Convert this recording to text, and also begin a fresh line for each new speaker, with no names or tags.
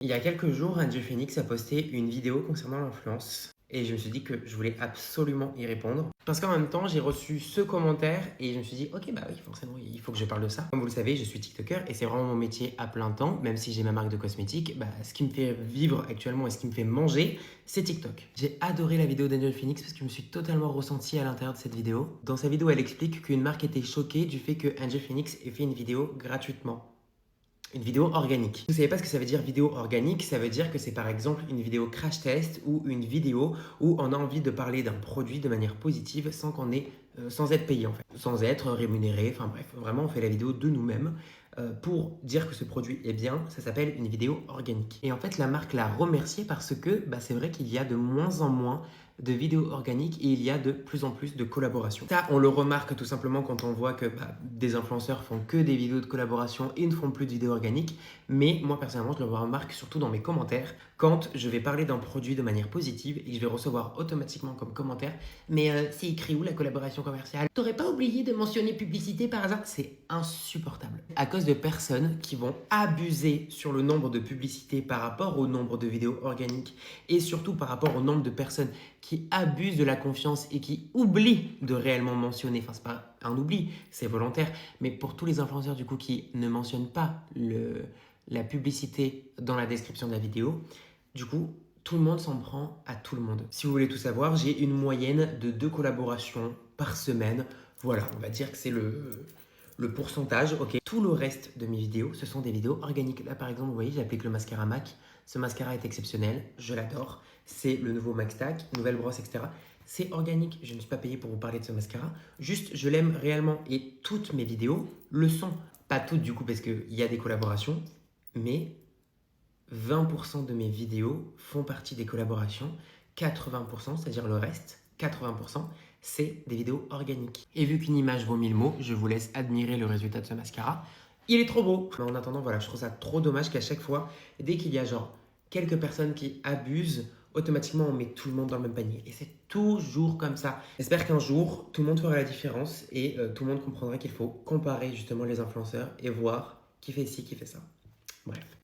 Il y a quelques jours, Andrew Phoenix a posté une vidéo concernant l'influence et je me suis dit que je voulais absolument y répondre. Parce qu'en même temps, j'ai reçu ce commentaire et je me suis dit, ok, bah oui, forcément, il faut que je parle de ça. Comme vous le savez, je suis TikToker et c'est vraiment mon métier à plein temps, même si j'ai ma marque de cosmétiques. Bah, ce qui me fait vivre actuellement et ce qui me fait manger, c'est TikTok. J'ai adoré la vidéo d'Andrew Phoenix parce que je me suis totalement ressenti à l'intérieur de cette vidéo. Dans sa vidéo, elle explique qu'une marque était choquée du fait que Andrew Phoenix ait fait une vidéo gratuitement. Une vidéo organique. Vous savez pas ce que ça veut dire vidéo organique? Ça veut dire que c'est par exemple une vidéo crash test ou une vidéo où on a envie de parler d'un produit de manière positive sans être payé en fait, sans être rémunéré. Enfin bref, vraiment on fait la vidéo de nous-mêmes pour dire que ce produit est bien. Ça s'appelle une vidéo organique. Et en fait la marque l'a remercié parce que c'est vrai qu'il y a de moins en moins de vidéos organiques et il y a de plus en plus de collaborations. Ça, on le remarque tout simplement quand on voit que des influenceurs font que des vidéos de collaboration et ne font plus de vidéos organiques. Mais moi, personnellement, je le remarque surtout dans mes commentaires quand je vais parler d'un produit de manière positive et que je vais recevoir automatiquement comme commentaire « Mais c'est écrit où la collaboration commerciale? T'aurais pas oublié de mentionner publicité par hasard ?» C'est insupportable. À cause de personnes qui vont abuser sur le nombre de publicités par rapport au nombre de vidéos organiques et surtout par rapport au nombre de personnes qui abusent de la confiance et qui oublient de réellement mentionner, enfin c'est pas un oubli, c'est volontaire, mais pour tous les influenceurs du coup qui ne mentionnent pas la publicité dans la description de la vidéo, du coup tout le monde s'en prend à tout le monde. Si vous voulez tout savoir, j'ai une moyenne de 2 collaborations par semaine. Voilà, on va dire que c'est le pourcentage, ok. Tout le reste de mes vidéos, ce sont des vidéos organiques. Là, par exemple, vous voyez, j'applique le mascara MAC. Ce mascara est exceptionnel, je l'adore. C'est le nouveau Max Tack, nouvelle brosse, etc. C'est organique, je ne suis pas payé pour vous parler de ce mascara. Juste, je l'aime réellement et toutes mes vidéos le sont. Pas toutes du coup parce qu'il y a des collaborations, mais 20% de mes vidéos font partie des collaborations. 80%, c'est-à-dire le reste, 80%, c'est des vidéos organiques. Et vu qu'une image vaut 1000 mots, je vous laisse admirer le résultat de ce mascara. Il est trop beau. Mais en attendant, voilà, je trouve ça trop dommage qu'à chaque fois, dès qu'il y a genre quelques personnes qui abusent, automatiquement on met tout le monde dans le même panier. Et c'est toujours comme ça. J'espère qu'un jour, tout le monde fera la différence et tout le monde comprendra qu'il faut comparer justement les influenceurs et voir qui fait ci, qui fait ça. Bref.